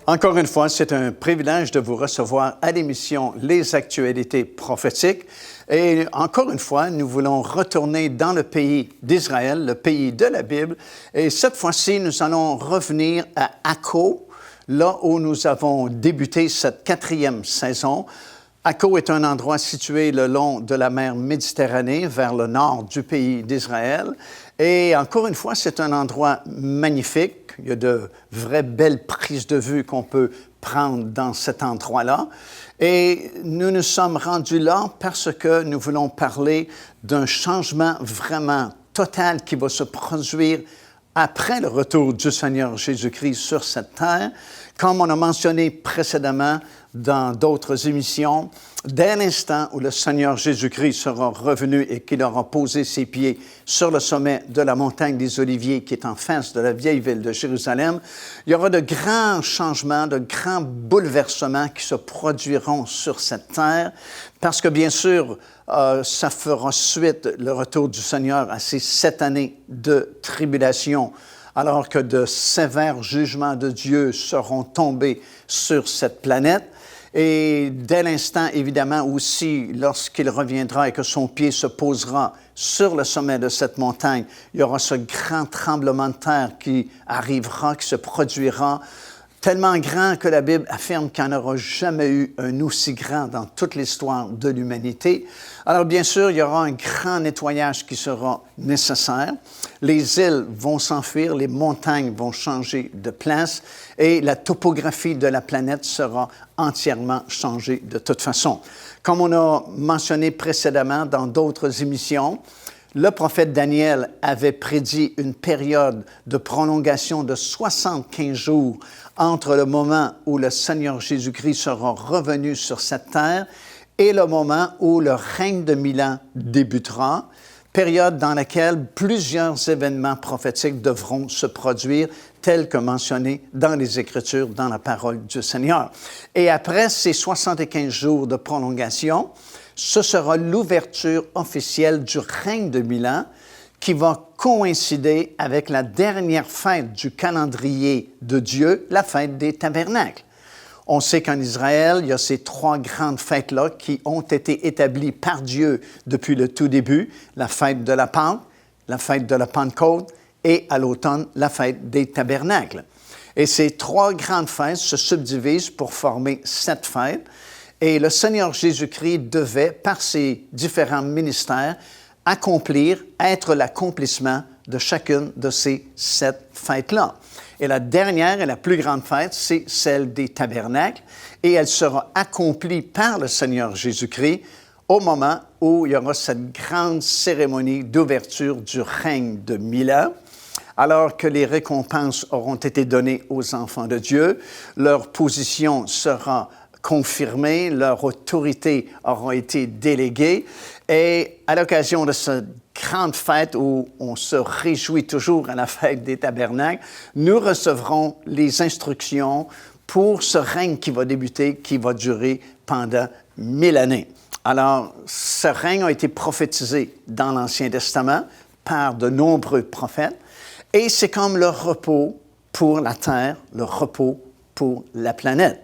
Encore une fois, c'est un privilège de vous recevoir à l'émission Les Actualités prophétiques. Et encore une fois, nous voulons retourner dans le pays d'Israël, le pays de la Bible. Et cette fois-ci, nous allons revenir à Akko, là où nous avons débuté cette 4e saison. Akko est un endroit situé le long de la mer Méditerranée, vers le nord du pays d'Israël. Et encore une fois, c'est un endroit magnifique. Il y a de vraies belles prises de vue qu'on peut prendre dans cet endroit-là. Et nous nous sommes rendus là parce que nous voulons parler d'un changement vraiment total qui va se produire après le retour du Seigneur Jésus-Christ sur cette terre. Comme on a mentionné précédemment dans d'autres émissions, dès l'instant où le Seigneur Jésus-Christ sera revenu et qu'il aura posé ses pieds sur le sommet de la montagne des Oliviers qui est en face de la vieille ville de Jérusalem, il y aura de grands changements, de grands bouleversements qui se produiront sur cette terre parce que bien sûr, ça fera suite le retour du Seigneur à ces 7 années de tribulation, alors que de sévères jugements de Dieu seront tombés sur cette planète. Et dès l'instant, évidemment, aussi, lorsqu'il reviendra et que son pied se posera sur le sommet de cette montagne, il y aura ce grand tremblement de terre qui arrivera, qui se produira, tellement grand que la Bible affirme qu'il n'y en aura jamais eu un aussi grand dans toute l'histoire de l'humanité. Alors, bien sûr, il y aura un grand nettoyage qui sera nécessaire. Les îles vont s'enfuir, les montagnes vont changer de place et la topographie de la planète sera entièrement changée de toute façon. Comme on a mentionné précédemment dans d'autres émissions, le prophète Daniel avait prédit une période de prolongation de 75 jours entre le moment où le Seigneur Jésus-Christ sera revenu sur cette terre et le moment où le règne de 1000 ans débutera, période dans laquelle plusieurs événements prophétiques devront se produire, tels que mentionnés dans les Écritures, dans la parole du Seigneur. Et après ces 75 jours de prolongation, ce sera l'ouverture officielle du règne de 1000 ans qui va coïncider avec la dernière fête du calendrier de Dieu, la fête des tabernacles. On sait qu'en Israël, il y a ces 3 grandes fêtes-là qui ont été établies par Dieu depuis le tout début, la fête de la Pâque, la fête de la Pentecôte et à l'automne, la fête des tabernacles. Et ces 3 grandes fêtes se subdivisent pour former 7 fêtes. Et le Seigneur Jésus-Christ devait, par ses différents ministères, être l'accomplissement de chacune de ces 7 fêtes-là. Et la dernière et la plus grande fête, c'est celle des tabernacles, et elle sera accomplie par le Seigneur Jésus-Christ au moment où il y aura cette grande cérémonie d'ouverture du règne de 1000 ans. Alors que les récompenses auront été données aux enfants de Dieu, leur position sera confirmée, leur autorité aura été déléguée. Et à l'occasion de cette grande fête où on se réjouit toujours à la fête des tabernacles, nous recevrons les instructions pour ce règne qui va débuter, qui va durer pendant 1000 années. Alors, ce règne a été prophétisé dans l'Ancien Testament par de nombreux prophètes et c'est comme le repos pour la terre, le repos pour la planète.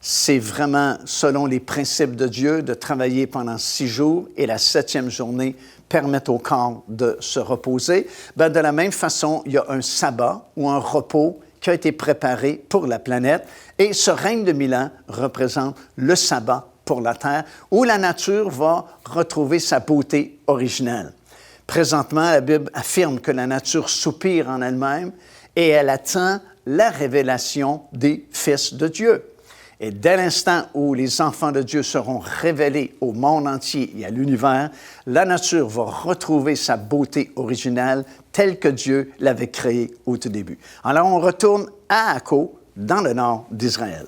C'est vraiment, selon les principes de Dieu, de travailler pendant 6 jours et la 7e journée permettre au corps de se reposer. Bien, de la même façon, il y a un sabbat ou un repos qui a été préparé pour la planète et ce règne de 1000 ans représente le sabbat pour la terre où la nature va retrouver sa beauté originelle. Présentement, la Bible affirme que la nature soupire en elle-même et elle attend la révélation des fils de Dieu. Et dès l'instant où les enfants de Dieu seront révélés au monde entier et à l'univers, la nature va retrouver sa beauté originale telle que Dieu l'avait créée au tout début. Alors, on retourne à Akko, dans le nord d'Israël.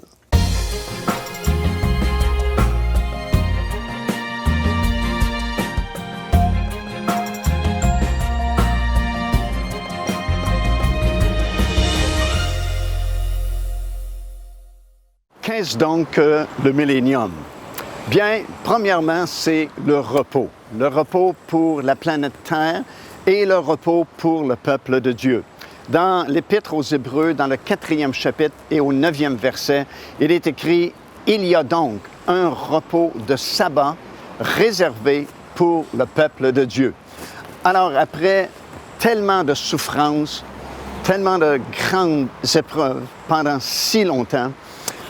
Qu'est-ce donc le millénium? Bien, premièrement, c'est le repos. Le repos pour la planète Terre et le repos pour le peuple de Dieu. Dans l'Épître aux Hébreux, dans le 4e chapitre et au 9e verset, il est écrit « Il y a donc un repos de sabbat réservé pour le peuple de Dieu. » Alors, après tellement de souffrances, tellement de grandes épreuves pendant si longtemps,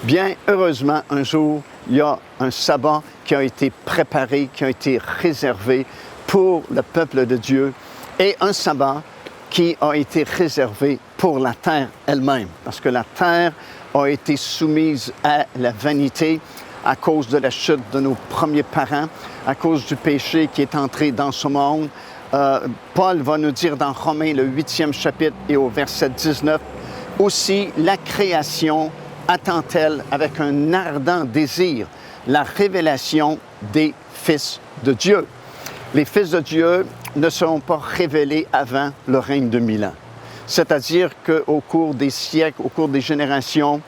bien heureusement, un jour, il y a un sabbat qui a été préparé, qui a été réservé pour le peuple de Dieu, et un sabbat qui a été réservé pour la terre elle-même, parce que la terre a été soumise à la vanité à cause de la chute de nos premiers parents, à cause du péché qui est entré dans ce monde. Paul va nous dire dans Romains, le 8e chapitre et au verset 19, « Aussi la création attend-elle avec un ardent désir la révélation des fils de Dieu. » Les fils de Dieu ne seront pas révélés avant le règne de 1000 ans. C'est-à-dire qu'au cours des siècles, au cours des générations,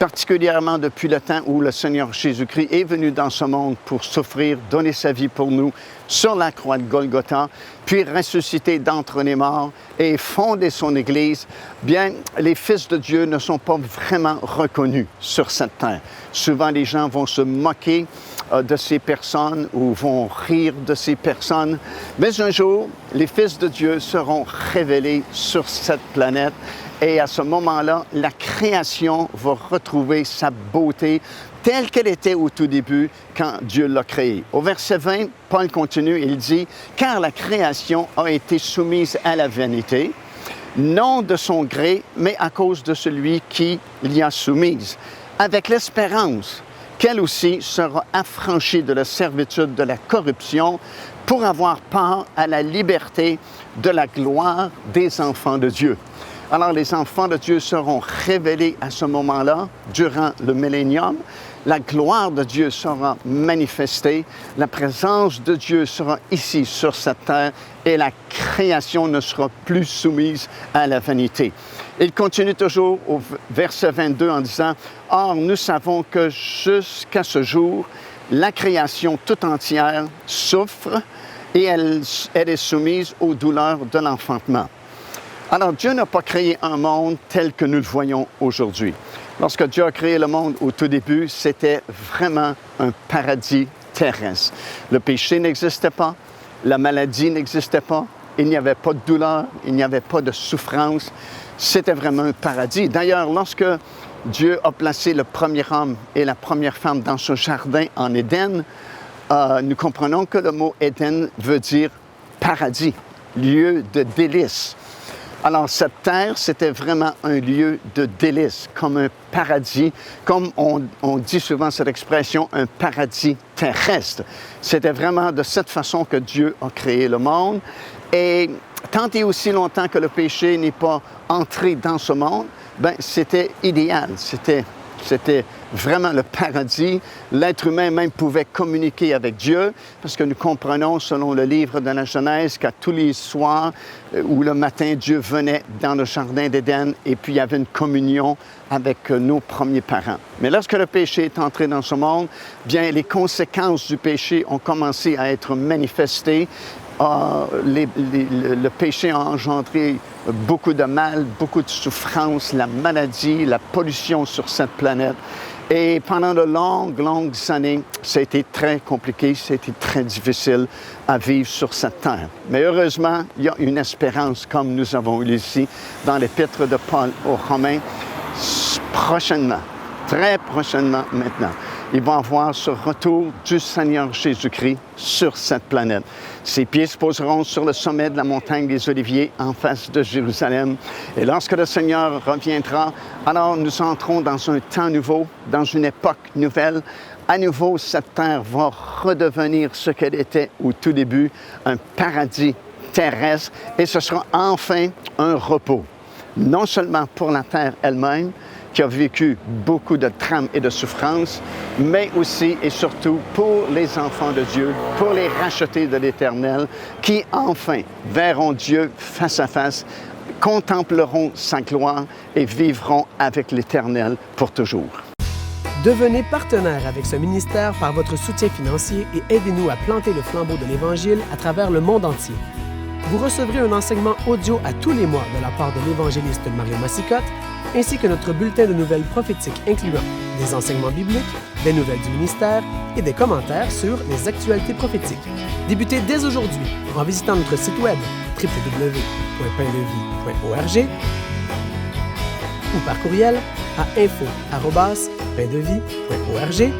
particulièrement depuis le temps où le Seigneur Jésus-Christ est venu dans ce monde pour souffrir, donner sa vie pour nous sur la croix de Golgotha, puis ressusciter d'entre les morts et fonder son Église, bien, les fils de Dieu ne sont pas vraiment reconnus sur cette terre. Souvent, les gens vont se moquer de ces personnes ou vont rire de ces personnes, mais un jour, les fils de Dieu seront révélés sur cette planète. Et à ce moment-là, la création va retrouver sa beauté telle qu'elle était au tout début quand Dieu l'a créée. Au verset 20, Paul continue, il dit « Car la création a été soumise à la vanité, non de son gré, mais à cause de celui qui l'y a soumise, avec l'espérance qu'elle aussi sera affranchie de la servitude de la corruption pour avoir part à la liberté de la gloire des enfants de Dieu. » Alors, les enfants de Dieu seront révélés à ce moment-là, durant le millénium. La gloire de Dieu sera manifestée. La présence de Dieu sera ici, sur cette terre, et la création ne sera plus soumise à la vanité. Il continue toujours au verset 22 en disant « Or, nous savons que jusqu'à ce jour, la création tout entière souffre et elle est soumise aux douleurs de l'enfantement. » Alors, Dieu n'a pas créé un monde tel que nous le voyons aujourd'hui. Lorsque Dieu a créé le monde au tout début, c'était vraiment un paradis terrestre. Le péché n'existait pas, la maladie n'existait pas, il n'y avait pas de douleur, il n'y avait pas de souffrance. C'était vraiment un paradis. D'ailleurs, lorsque Dieu a placé le premier homme et la première femme dans ce jardin en Éden, nous comprenons que le mot Éden veut dire paradis, lieu de délices. Alors, cette terre, c'était vraiment un lieu de délices, comme un paradis, comme on dit souvent cette expression, un paradis terrestre. C'était vraiment de cette façon que Dieu a créé le monde. Et tant et aussi longtemps que le péché n'est pas entré dans ce monde, bien, c'était idéal, c'était vraiment le paradis. L'être humain même pouvait communiquer avec Dieu, parce que nous comprenons, selon le livre de la Genèse, qu'à tous les soirs ou le matin, Dieu venait dans le jardin d'Éden et puis il y avait une communion avec nos premiers parents. Mais lorsque le péché est entré dans ce monde, bien, les conséquences du péché ont commencé à être manifestées. Le péché a engendré beaucoup de mal, beaucoup de souffrance, la maladie, la pollution sur cette planète. Et pendant de longues années, ça a été très compliqué, ça a été très difficile à vivre sur cette terre. Mais heureusement, il y a une espérance, comme nous avons eu ici dans l'Épître de Paul aux Romains, prochainement, très prochainement maintenant. Ils vont avoir ce retour du Seigneur Jésus-Christ sur cette planète. Ses pieds se poseront sur le sommet de la montagne des Oliviers en face de Jérusalem. Et lorsque le Seigneur reviendra, alors nous entrons dans un temps nouveau, dans une époque nouvelle. À nouveau, cette terre va redevenir ce qu'elle était au tout début, un paradis terrestre. Et ce sera enfin un repos, non seulement pour la terre elle-même, qui a vécu beaucoup de drames et de souffrances, mais aussi et surtout pour les enfants de Dieu, pour les rachetés de l'Éternel, qui enfin verront Dieu face à face, contempleront sa gloire et vivront avec l'Éternel pour toujours. Devenez partenaire avec ce ministère par votre soutien financier et aidez-nous à planter le flambeau de l'Évangile à travers le monde entier. vous recevrez un enseignement audio à tous les mois de la part de l'évangéliste Mario Massicotte, ainsi que notre bulletin de nouvelles prophétiques incluant des enseignements bibliques, des nouvelles du ministère et des commentaires sur les actualités prophétiques. Débutez dès aujourd'hui en visitant notre site web www.paindevie.org ou par courriel à info@paindevie.org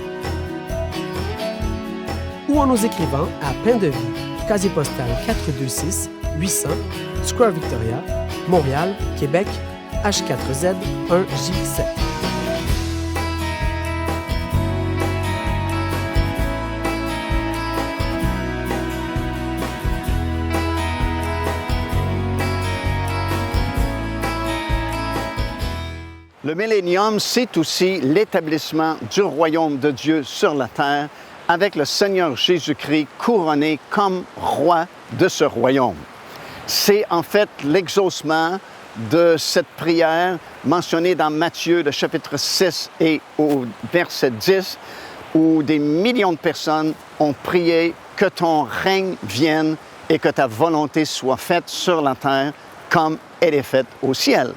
ou en nous écrivant à Pain de Vie, casier postal 426 800, Square Victoria, Montréal, Québec, H4Z 1J7. Le millénium, c'est aussi l'établissement du royaume de Dieu sur la terre avec le Seigneur Jésus-Christ couronné comme roi de ce royaume. C'est en fait l'exaucement de cette prière mentionnée dans Matthieu, le chapitre 6 et au verset 10, où des millions de personnes ont prié que ton règne vienne et que ta volonté soit faite sur la terre comme elle est faite au ciel.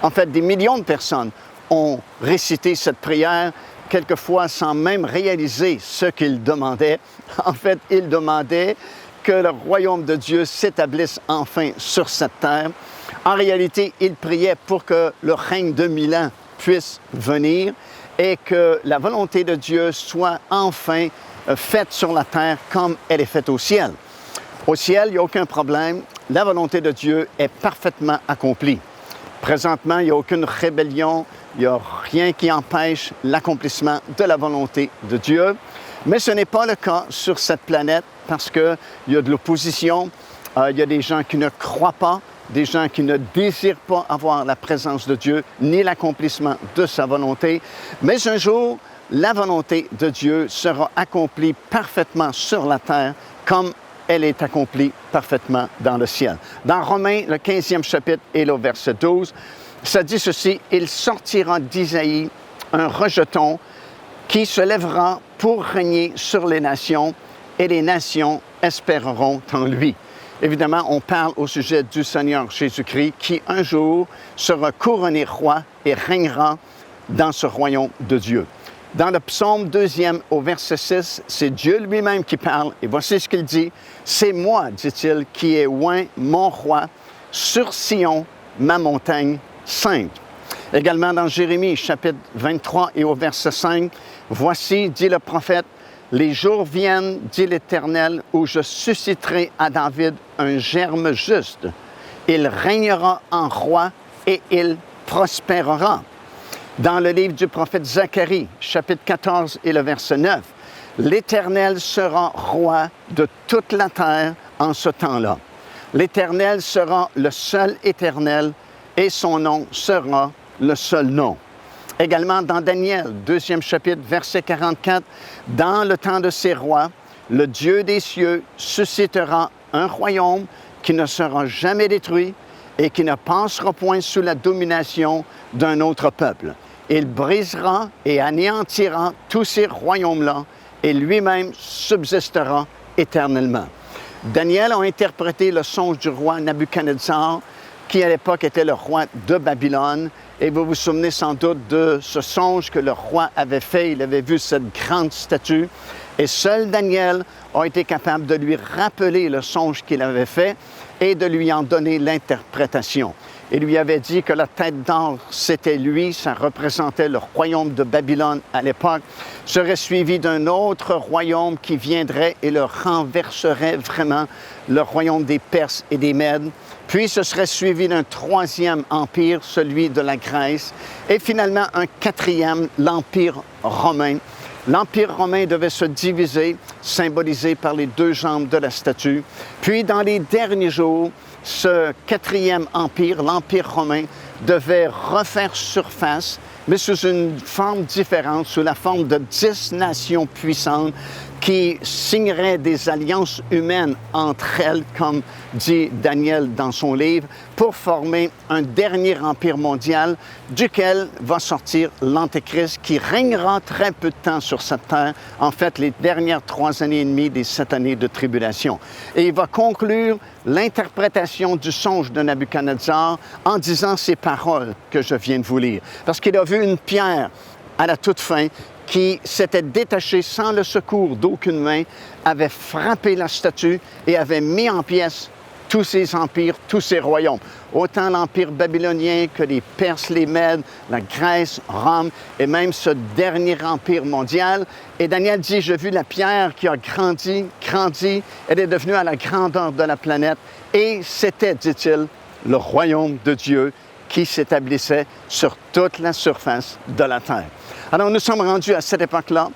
En fait, des millions de personnes ont récité cette prière, quelquefois sans même réaliser ce qu'ils demandaient. En fait, ils demandaient que le royaume de Dieu s'établisse enfin sur cette terre. En réalité, ils priaient pour que le règne de 1000 ans puisse venir et que la volonté de Dieu soit enfin faite sur la terre comme elle est faite au ciel. Au ciel, il n'y a aucun problème. La volonté de Dieu est parfaitement accomplie. Présentement, il n'y a aucune rébellion, il n'y a rien qui empêche l'accomplissement de la volonté de Dieu. Mais ce n'est pas le cas sur cette planète parce qu'il y a de l'opposition, il y a des gens qui ne croient pas, des gens qui ne désirent pas avoir la présence de Dieu ni l'accomplissement de sa volonté. Mais un jour, la volonté de Dieu sera accomplie parfaitement sur la terre comme elle est accomplie parfaitement dans le ciel. Dans Romains, le 15e chapitre et le verset 12, ça dit ceci, « Il sortira d'Isaïe un rejeton qui se lèvera pour régner sur les nations, et les nations espéreront en lui. » Évidemment, on parle au sujet du Seigneur Jésus-Christ qui un jour sera couronné roi et régnera dans ce royaume de Dieu. Dans le psaume 2e au verset 6, c'est Dieu lui-même qui parle et voici ce qu'il dit. « C'est moi, dit-il, qui ai oint mon roi sur Sion, ma montagne sainte. » Également dans Jérémie, chapitre 23 et au verset 5, « Voici, dit le prophète, les jours viennent, dit l'Éternel, où je susciterai à David un germe juste. Il régnera en roi et il prospérera. » Dans le livre du prophète Zacharie, chapitre 14 et le verset 9, « L'Éternel sera roi de toute la terre en ce temps-là. L'Éternel sera le seul Éternel et son nom sera le seul nom. » Également dans Daniel, 2e chapitre, verset 44, « Dans le temps de ces rois, le Dieu des cieux suscitera un royaume qui ne sera jamais détruit et qui ne passera point sous la domination d'un autre peuple. Il brisera et anéantira tous ces royaumes-là et lui-même subsistera éternellement. » Daniel a interprété le songe du roi Nabuchodonosor, qui à l'époque était le roi de Babylone. Et vous vous souvenez sans doute de ce songe que le roi avait fait. Il avait vu cette grande statue. Et seul Daniel a été capable de lui rappeler le songe qu'il avait fait et de lui en donner l'interprétation. Il lui avait dit que la tête d'or, c'était lui, ça représentait le royaume de Babylone à l'époque, serait suivi d'un autre royaume qui viendrait et le renverserait vraiment, le royaume des Perses et des Mèdes. Puis ce serait suivi d'un troisième empire, celui de la Grèce, et finalement un quatrième, l'Empire romain. L'Empire romain devait se diviser, symbolisé par les deux jambes de la statue. Puis dans les derniers jours, ce quatrième empire, l'Empire romain, devait refaire surface, mais sous une forme différente, sous la forme de 10 nations puissantes qui signerait des alliances humaines entre elles, comme dit Daniel dans son livre, pour former un dernier empire mondial duquel va sortir l'Antéchrist qui régnera très peu de temps sur cette terre, en fait les dernières 3 années et demie des 7 années de tribulation. Et il va conclure l'interprétation du songe de Nabuchodonosor en disant ces paroles que je viens de vous lire. Parce qu'il a vu une pierre à la toute fin qui s'était détaché sans le secours d'aucune main, avait frappé la statue et avait mis en pièces tous ses empires, tous ses royaumes. Autant l'empire babylonien que les Perses, les Mèdes, la Grèce, Rome et même ce dernier empire mondial. Et Daniel dit, j'ai vu la pierre qui a grandi, elle est devenue à la grandeur de la planète. Et c'était, dit-il, le royaume de Dieu qui s'établissait sur toute la surface de la terre. Alors, nous sommes rendus à cette époque-là.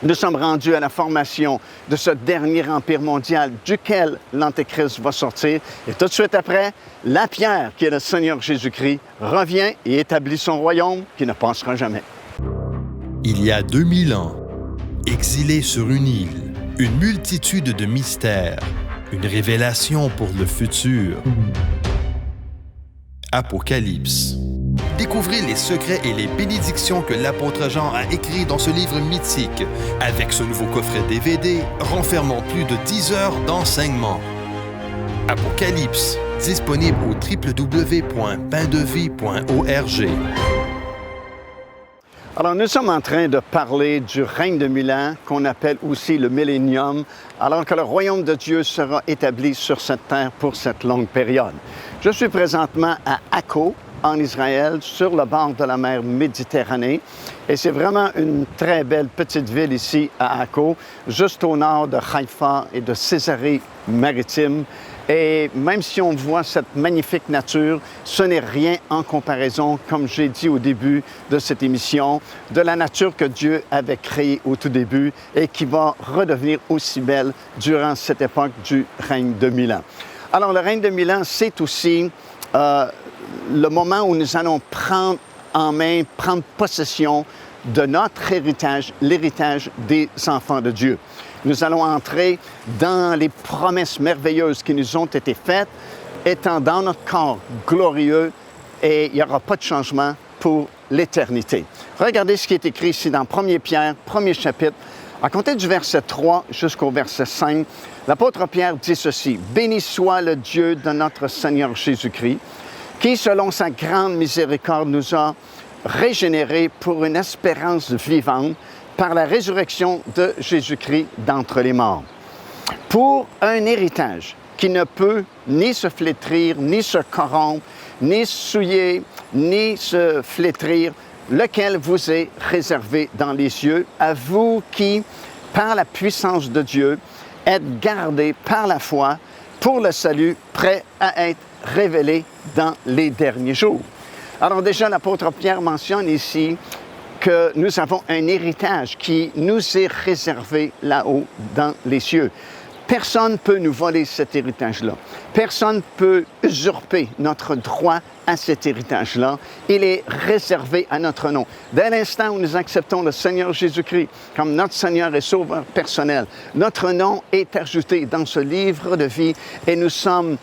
Nous sommes rendus à la formation de ce dernier empire mondial duquel l'Antéchrist va sortir. Et tout de suite après, la pierre, qui est le Seigneur Jésus-Christ, revient et établit son royaume qui ne passera jamais. Il y a 2000 ans, exilé sur une île, une multitude de mystères, une révélation pour le futur. Apocalypse. Découvrez les secrets et les bénédictions que l'apôtre Jean a écrits dans ce livre mythique, avec ce nouveau coffret DVD renfermant plus de 10 heures d'enseignement. Apocalypse, disponible au www.paindevie.org. Alors, nous sommes en train de parler du règne de 1000 ans, qu'on appelle aussi le millénium, alors que le royaume de Dieu sera établi sur cette terre pour cette longue période. Je suis présentement à Akko, en Israël, sur le bord de la mer Méditerranée. Et c'est vraiment une très belle petite ville ici à Akko, juste au nord de Haïfa et de Césarée-Maritime. Et même si on voit cette magnifique nature, ce n'est rien en comparaison, comme j'ai dit au début de cette émission, de la nature que Dieu avait créée au tout début et qui va redevenir aussi belle durant cette époque du règne de 1000 ans. Alors, le règne de 1000 ans, c'est aussi le moment où nous allons prendre en main, prendre possession de notre héritage, l'héritage des enfants de Dieu. Nous allons entrer dans les promesses merveilleuses qui nous ont été faites, étant dans notre corps glorieux, et il n'y aura pas de changement pour l'éternité. Regardez ce qui est écrit ici dans 1 Pierre, 1er chapitre. À compter du verset 3 jusqu'au verset 5, l'apôtre Pierre dit ceci: « Béni soit le Dieu de notre Seigneur Jésus-Christ, qui, selon sa grande miséricorde, nous a régénérés pour une espérance vivante par la résurrection de Jésus-Christ d'entre les morts, pour un héritage qui ne peut ni se flétrir, ni se corrompre, ni souiller, ni se flétrir, lequel vous est réservé dans les cieux, à vous qui, par la puissance de Dieu, êtes gardés par la foi pour le salut, prêt à être révélé dans les derniers jours. » Alors déjà, l'apôtre Pierre mentionne ici que nous avons un héritage qui nous est réservé là-haut dans les cieux. Personne ne peut nous voler cet héritage-là. Personne ne peut usurper notre droit à cet héritage-là. Il est réservé à notre nom. Dès l'instant où nous acceptons le Seigneur Jésus-Christ comme notre Seigneur et Sauveur personnel, notre nom est ajouté dans ce livre de vie et nous sommes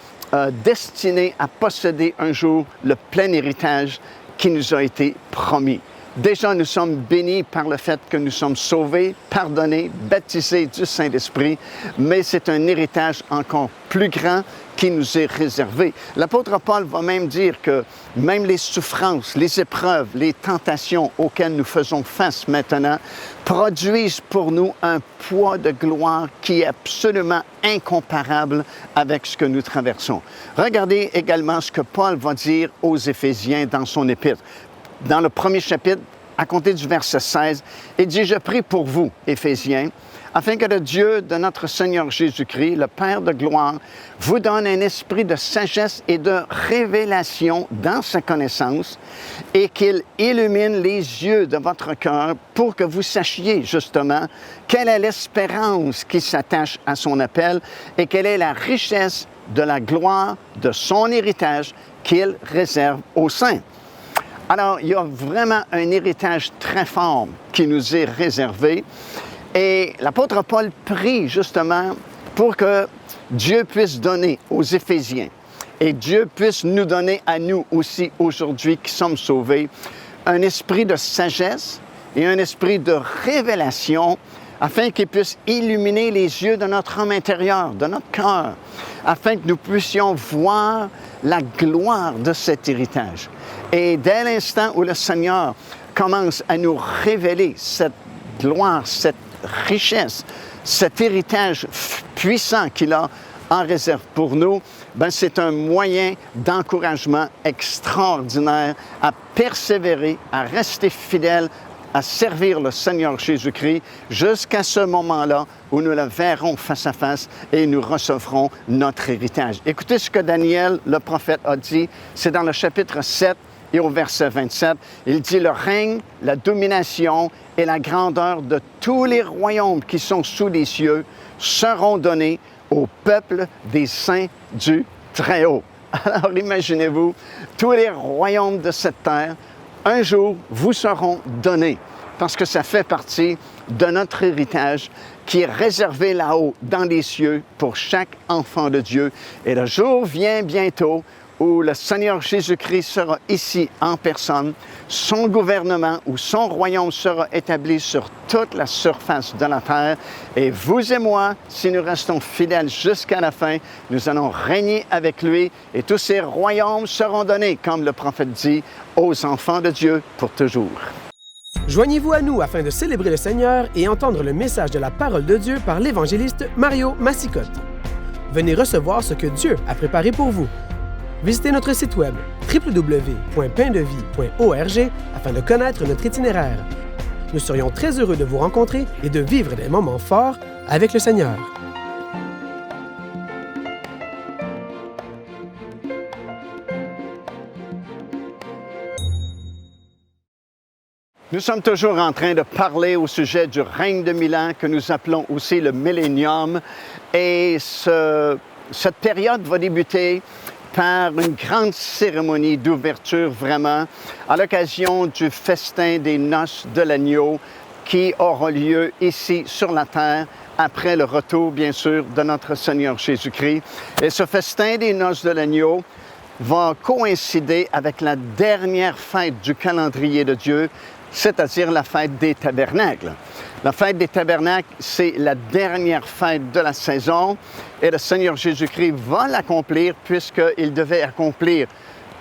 destinés à posséder un jour le plein héritage qui nous a été promis. Déjà, nous sommes bénis par le fait que nous sommes sauvés, pardonnés, baptisés du Saint-Esprit, mais c'est un héritage encore plus grand qui nous est réservé. L'apôtre Paul va même dire que même les souffrances, les épreuves, les tentations auxquelles nous faisons face maintenant produisent pour nous un poids de gloire qui est absolument incomparable avec ce que nous traversons. Regardez également ce que Paul va dire aux Éphésiens dans son épître. Dans le 1er chapitre, à compter du verset 16, il dit « Je prie pour vous, Éphésiens, afin que le Dieu de notre Seigneur Jésus-Christ, le Père de gloire, vous donne un esprit de sagesse et de révélation dans sa connaissance, et qu'il illumine les yeux de votre cœur pour que vous sachiez justement quelle est l'espérance qui s'attache à son appel et quelle est la richesse de la gloire de son héritage qu'il réserve aux saints. » Alors, il y a vraiment un héritage très fort qui nous est réservé. Et l'apôtre Paul prie justement pour que Dieu puisse donner aux Éphésiens et Dieu puisse nous donner à nous aussi aujourd'hui qui sommes sauvés un esprit de sagesse et un esprit de révélation afin qu'il puisse illuminer les yeux de notre homme intérieur, de notre cœur, afin que nous puissions voir la gloire de cet héritage. Et dès l'instant où le Seigneur commence à nous révéler cette gloire, cette richesse, cet héritage puissant qu'il a en réserve pour nous, c'est un moyen d'encouragement extraordinaire à persévérer, à rester fidèle, à servir le Seigneur Jésus-Christ jusqu'à ce moment-là où nous le verrons face à face et nous recevrons notre héritage. Écoutez ce que Daniel, le prophète, a dit. C'est dans le chapitre 7 et au verset 27. Il dit « Le règne, la domination et la grandeur de tous les royaumes qui sont sous les cieux seront donnés au peuple des saints du Très-Haut. » Alors imaginez-vous, tous les royaumes de cette terre, un jour, vous seront donnés, parce que ça fait partie de notre héritage qui est réservé là-haut, dans les cieux, pour chaque enfant de Dieu. Et le jour vient bientôt où le Seigneur Jésus-Christ sera ici en personne, son gouvernement ou son royaume sera établi sur toute la surface de la terre. Et vous et moi, si nous restons fidèles jusqu'à la fin, nous allons régner avec lui et tous ces royaumes seront donnés, comme le prophète dit, aux enfants de Dieu pour toujours. Joignez-vous à nous afin de célébrer le Seigneur et entendre le message de la parole de Dieu par l'évangéliste Mario Massicotte. Venez recevoir ce que Dieu a préparé pour vous. Visitez notre site web www.paindevie.org afin de connaître notre itinéraire. Nous serions très heureux de vous rencontrer et de vivre des moments forts avec le Seigneur. Nous sommes toujours en train de parler au sujet du règne de 1000 ans que nous appelons aussi le millénium. Et cette période va débuter par une grande cérémonie d'ouverture vraiment à l'occasion du festin des noces de l'agneau qui aura lieu ici sur la terre après le retour, bien sûr, de notre Seigneur Jésus-Christ. Et ce festin des noces de l'agneau va coïncider avec la dernière fête du calendrier de Dieu, c'est-à-dire la fête des tabernacles. La fête des tabernacles, c'est la dernière fête de la saison et le Seigneur Jésus-Christ va l'accomplir puisqu'il devait accomplir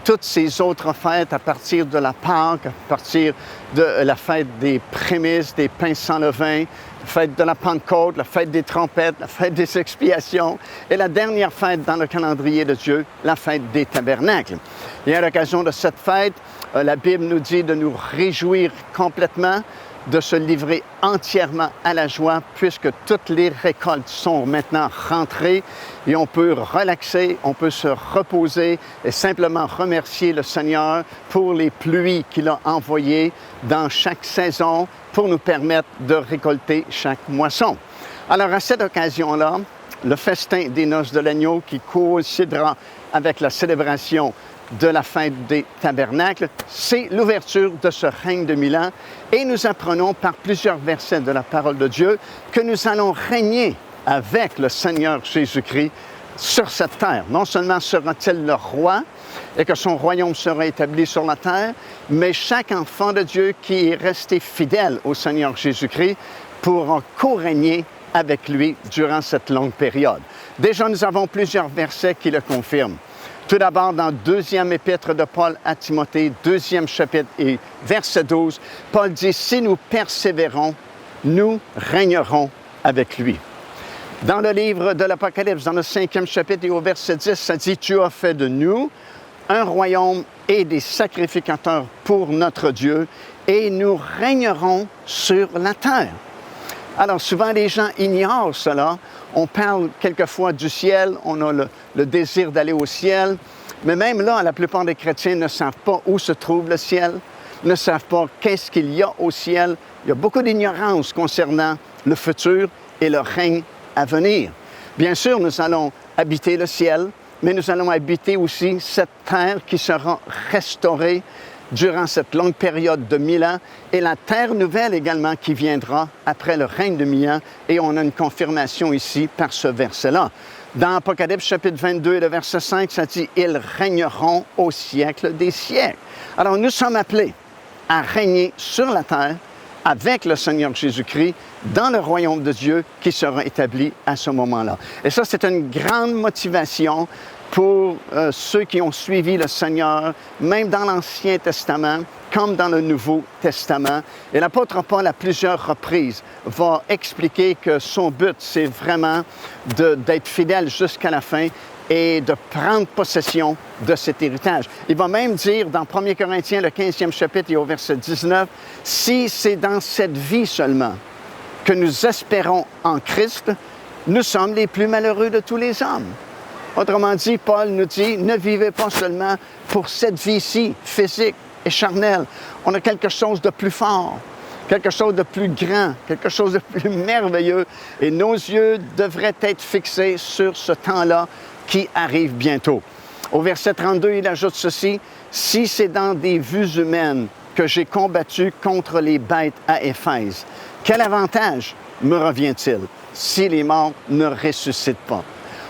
toutes ces autres fêtes à partir de la Pâque, à partir de la fête des prémices, des pains sans levain, la fête de la Pentecôte, la fête des trompettes, la fête des expiations et la dernière fête dans le calendrier de Dieu, la fête des tabernacles. Et à l'occasion de cette fête, la Bible nous dit de nous réjouir complètement, de se livrer entièrement à la joie puisque toutes les récoltes sont maintenant rentrées et on peut relaxer, on peut se reposer et simplement remercier le Seigneur pour les pluies qu'il a envoyées dans chaque saison pour nous permettre de récolter chaque moisson. Alors à cette occasion-là, le festin des noces de l'agneau qui coïncidera avec la célébration de la fête des tabernacles, c'est l'ouverture de ce règne de 1000 ans et nous apprenons par plusieurs versets de la parole de Dieu que nous allons régner avec le Seigneur Jésus-Christ sur cette terre. Non seulement sera-t-il le roi et que son royaume sera établi sur la terre, mais chaque enfant de Dieu qui est resté fidèle au Seigneur Jésus-Christ pourra co-régner avec lui durant cette longue période. Déjà, nous avons plusieurs versets qui le confirment. Tout d'abord, dans le deuxième épître de Paul à Timothée, 2e chapitre et verset 12, Paul dit « Si nous persévérons, nous régnerons avec lui ». Dans le livre de l'Apocalypse, dans le 5e chapitre et au verset 10, ça dit « Tu as fait de nous un royaume et des sacrificateurs pour notre Dieu, et nous régnerons sur la terre. » Alors souvent, les gens ignorent cela. On parle quelquefois du ciel, on a le désir d'aller au ciel, mais même là, la plupart des chrétiens ne savent pas où se trouve le ciel, ne savent pas qu'est-ce qu'il y a au ciel. Il y a beaucoup d'ignorance concernant le futur et le règne à venir. Bien sûr, nous allons habiter le ciel, mais nous allons habiter aussi cette terre qui sera restaurée durant cette longue période de 1000 ans et la terre nouvelle également qui viendra après le règne de 1000 ans. Et on a une confirmation ici par ce verset-là. Dans Apocalypse chapitre 22 et le verset 5, ça dit « Ils régneront au siècle des siècles ». Alors nous sommes appelés à régner sur la terre avec le Seigneur Jésus-Christ dans le royaume de Dieu qui sera établi à ce moment-là. Et ça, c'est une grande motivation pour ceux qui ont suivi le Seigneur, même dans l'Ancien Testament, comme dans le Nouveau Testament. Et l'apôtre Paul, à plusieurs reprises, va expliquer que son but, c'est vraiment d'être fidèle jusqu'à la fin et de prendre possession de cet héritage. Il va même dire dans 1 Corinthiens, le 15e chapitre et au verset 19, « Si c'est dans cette vie seulement que nous espérons en Christ, nous sommes les plus malheureux de tous les hommes. » Autrement dit, Paul nous dit, ne vivez pas seulement pour cette vie-ci, physique et charnelle. On a quelque chose de plus fort, quelque chose de plus grand, quelque chose de plus merveilleux. Et nos yeux devraient être fixés sur ce temps-là qui arrive bientôt. Au verset 32, il ajoute ceci, « Si c'est dans des vues humaines que j'ai combattu contre les bêtes à Éphèse, quel avantage me revient-il si les morts ne ressuscitent pas? »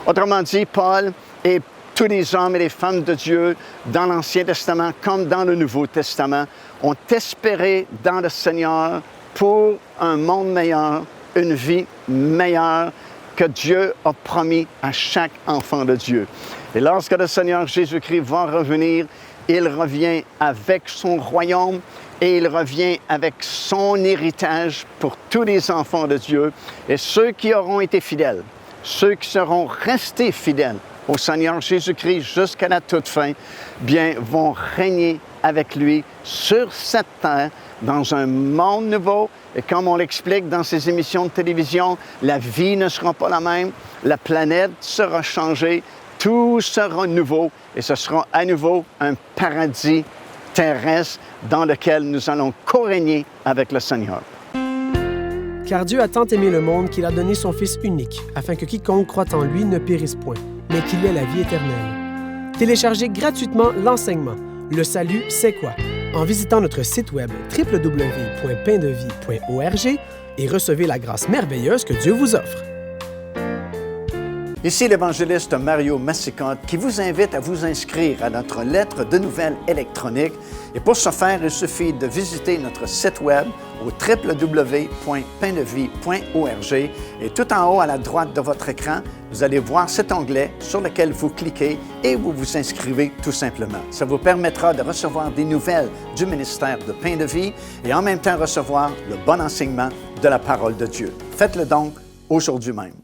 Autrement dit, Paul et tous les hommes et les femmes de Dieu dans l'Ancien Testament comme dans le Nouveau Testament ont espéré dans le Seigneur pour un monde meilleur, une vie meilleure que Dieu a promis à chaque enfant de Dieu. Et lorsque le Seigneur Jésus-Christ va revenir, il revient avec son royaume et il revient avec son héritage pour tous les enfants de Dieu. Et ceux qui auront été fidèles, ceux qui seront restés fidèles au Seigneur Jésus-Christ jusqu'à la toute fin, bien, vont régner avec lui sur cette terre dans un monde nouveau. Et comme on l'explique dans ces émissions de télévision, la vie ne sera pas la même, la planète sera changée, tout sera nouveau et ce sera à nouveau un paradis terrestre dans lequel nous allons co-régner avec le Seigneur. Car Dieu a tant aimé le monde qu'il a donné son Fils unique, afin que quiconque croit en lui ne périsse point, mais qu'il ait la vie éternelle. Téléchargez gratuitement l'enseignement « Le salut, c'est quoi ?» en visitant notre site web www.paindevie.org et recevez la grâce merveilleuse que Dieu vous offre. Ici l'évangéliste Mario Massicotte qui vous invite à vous inscrire à notre lettre de nouvelles électronique. Et pour ce faire, il suffit de visiter notre site web au www.paindevie.org et tout en haut à la droite de votre écran, vous allez voir cet onglet sur lequel vous cliquez et vous vous inscrivez tout simplement. Ça vous permettra de recevoir des nouvelles du ministère de Pain de Vie et en même temps recevoir le bon enseignement de la parole de Dieu. Faites-le donc aujourd'hui même.